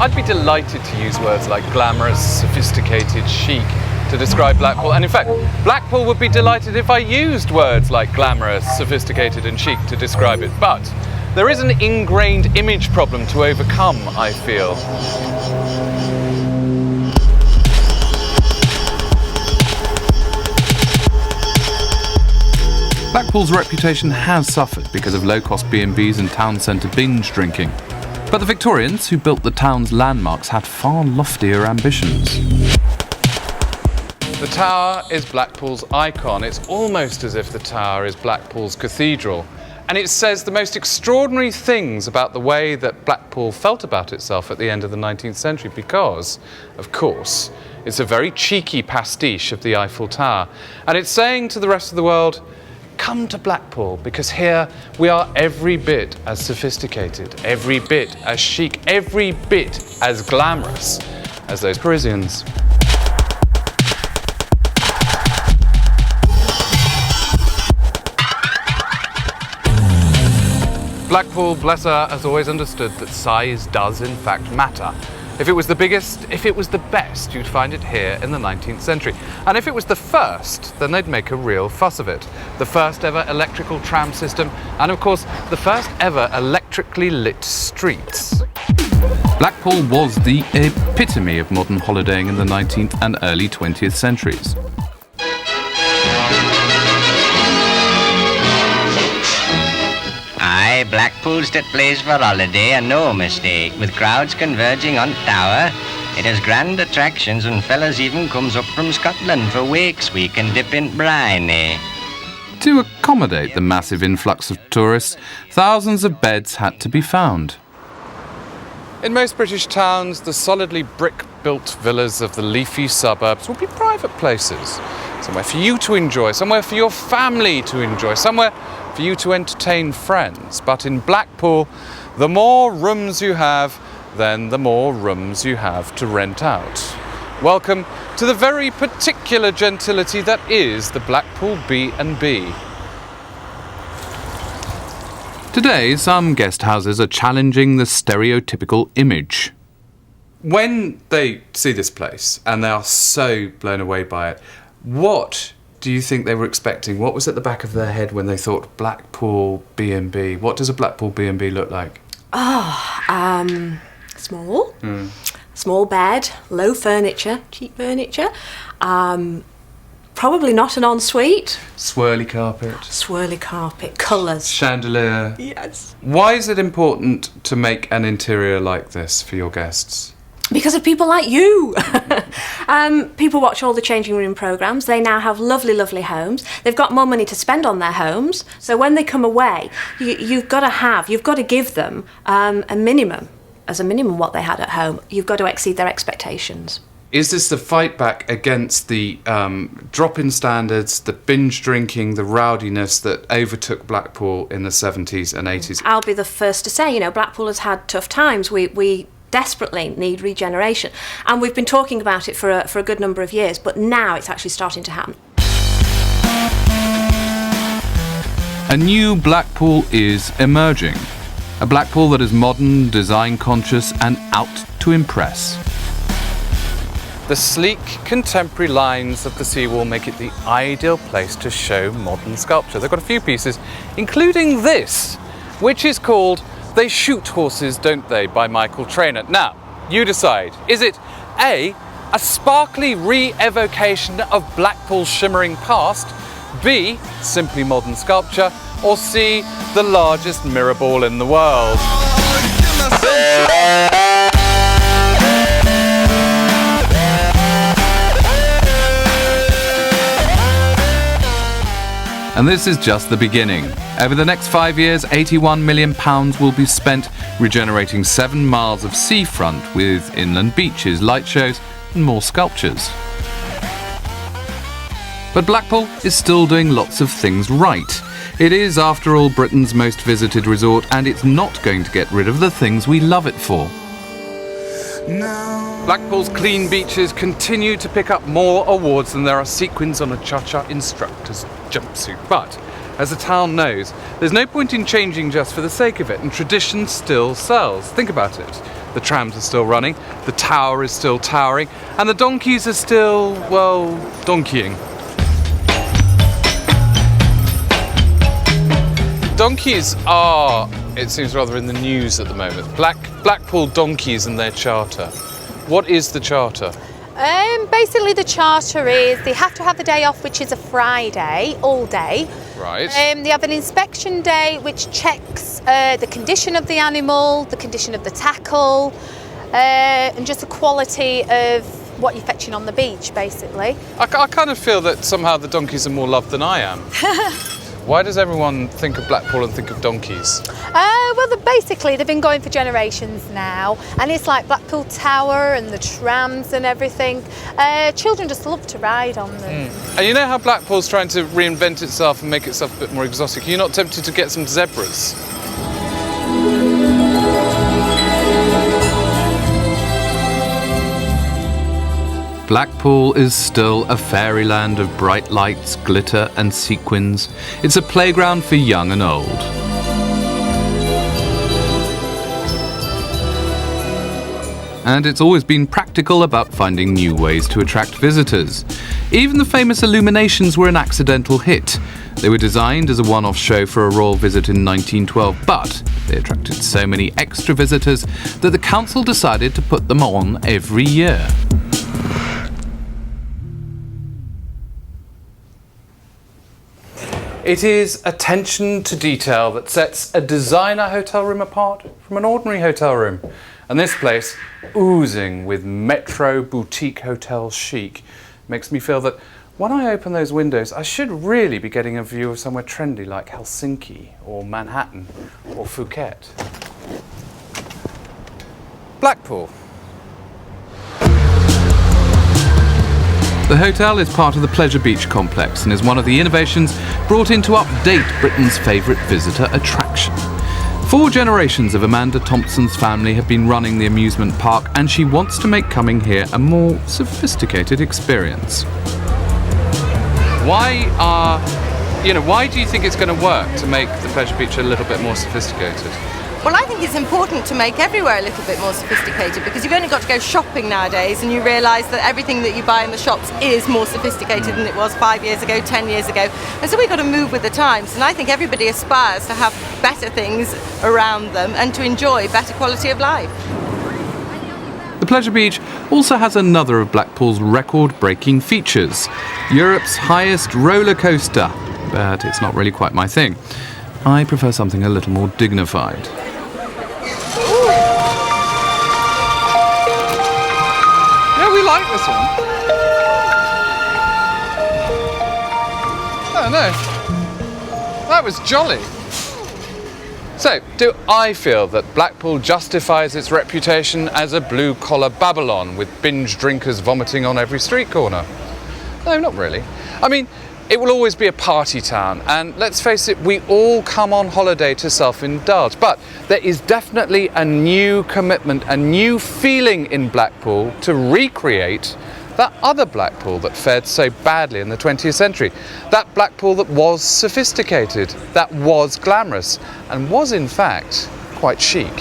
I'd be delighted to use words like glamorous, sophisticated, chic to describe Blackpool. And in fact, Blackpool would be delighted if I used words like glamorous, sophisticated and chic to describe it. But there is an ingrained image problem to overcome, I feel. Blackpool's reputation has suffered because of low-cost B&Bs and town centre binge drinking. But the Victorians, who built the town's landmarks, had far loftier ambitions. The tower is Blackpool's icon. It's almost as if the tower is Blackpool's cathedral. And it says the most extraordinary things about the way that Blackpool felt about itself at the end of the 19th century because, of course, it's a very cheeky pastiche of the Eiffel Tower. And it's saying to the rest of the world, come to Blackpool, because here we are every bit as sophisticated, every bit as chic, every bit as glamorous as those Parisians. Blackpool, bless her, has always understood that size does in fact matter. If it was the biggest, if it was the best, you'd find it here in the 19th century. And if it was the first, then they'd make a real fuss of it. The first ever electrical tram system, and of course, the first ever electrically lit streets. Blackpool was the epitome of modern holidaying in the 19th and early 20th centuries. Aye, Blackpool's the place for holiday and no mistake. With crowds converging on Tower, it has grand attractions and fellas even comes up from Scotland for wakes week and dip in brine, eh? To accommodate the massive influx of tourists, thousands of beds had to be found. In most British towns, the solidly brick-built villas of the leafy suburbs would be private places. Somewhere for you to enjoy, somewhere for your family to enjoy, somewhere for you to entertain friends. But in Blackpool, the more rooms you have, then the more rooms you have to rent out. Welcome to the very particular gentility that is the Blackpool B&B. Today, some guest houses are challenging the stereotypical image. When they see this place, and they are so blown away by it, what do you think they were expecting? What was at the back of their head when they thought Blackpool B&B? What does a Blackpool B&B look like? Small. Small bed, low furniture, cheap furniture. Probably not an ensuite. Swirly carpet, colours. Chandelier. Yes. Why is it important to make an interior like this for your guests? Because of people like you. People watch all the changing room programmes. They now have lovely, lovely homes. They've got more money to spend on their homes. So when they come away, you've got to give them a minimum what they had at home. You've got to exceed their expectations. Is this the fight back against the drop in standards, the binge drinking, the rowdiness that overtook Blackpool in the 70s and 80s? I'll be the first to say, Blackpool has had tough times. We desperately need regeneration. And we've been talking about it for a good number of years, but now it's actually starting to happen. A new Blackpool is emerging. A Blackpool that is modern, design-conscious and out to impress. The sleek, contemporary lines of the seawall make it the ideal place to show modern sculpture. They've got a few pieces, including this, which is called They Shoot Horses, Don't They? By Michael Traynor. Now, you decide. Is it A, a sparkly re-evocation of Blackpool's shimmering past, B, simply modern sculpture, or C, the largest mirror ball in the world? And this is just the beginning. Over the next 5 years, £81 million will be spent regenerating 7 miles of seafront with inland beaches, light shows and more sculptures. But Blackpool is still doing lots of things right. It is, after all, Britain's most visited resort, and it's not going to get rid of the things we love it for. Blackpool's clean beaches continue to pick up more awards than there are sequins on a cha-cha instructor's jumpsuit. But As the town knows, there's no point in changing just for the sake of it, and tradition still sells. Think about it. The trams are still running, the tower is still towering, and the donkeys are still, well, donkeying. Donkeys are, it seems, rather in the news at the moment. Blackpool donkeys and their charter. What is the charter? Basically the charter is they have to have the day off, which is a Friday, all day. Right. They have an inspection day which checks the condition of the animal, the condition of the tackle, and just the quality of what you're fetching on the beach, basically. I kind of feel that somehow the donkeys are more loved than I am. Why does everyone think of Blackpool and think of donkeys? Well, basically they've been going for generations now, and it's like Blackpool Tower and the trams and everything. Children just love to ride on them. And you know how Blackpool's trying to reinvent itself and make itself a bit more exotic? Are you not tempted to get some zebras? Blackpool is still a fairyland of bright lights, glitter and sequins. It's a playground for young and old. And it's always been practical about finding new ways to attract visitors. Even the famous illuminations were an accidental hit. They were designed as a one-off show for a royal visit in 1912, but they attracted so many extra visitors that the council decided to put them on every year. It is attention to detail that sets a designer hotel room apart from an ordinary hotel room. And this place, oozing with metro boutique hotel chic, makes me feel that when I open those windows, I should really be getting a view of somewhere trendy like Helsinki or Manhattan or Phuket. Blackpool. The hotel is part of the Pleasure Beach complex and is one of the innovations brought in to update Britain's favourite visitor attraction. 4 generations of Amanda Thompson's family have been running the amusement park, and she wants to make coming here a more sophisticated experience. Why do you think it's going to work to make the Pleasure Beach a little bit more sophisticated? Well, I think it's important to make everywhere a little bit more sophisticated, because you've only got to go shopping nowadays and you realise that everything that you buy in the shops is more sophisticated than it was 5 years ago, 10 years ago. And so we've got to move with the times, and I think everybody aspires to have better things around them and to enjoy better quality of life. The Pleasure Beach also has another of Blackpool's record-breaking features, Europe's highest roller coaster, but it's not really quite my thing. I prefer something a little more dignified. Yeah, we like this one. Oh no, that was jolly. So, do I feel that Blackpool justifies its reputation as a blue-collar Babylon with binge drinkers vomiting on every street corner? No, not really. I mean, it will always be a party town, and let's face it, we all come on holiday to self-indulge. But there is definitely a new commitment, a new feeling in Blackpool to recreate that other Blackpool that fared so badly in the 20th century. That Blackpool that was sophisticated, that was glamorous, and was in fact quite chic.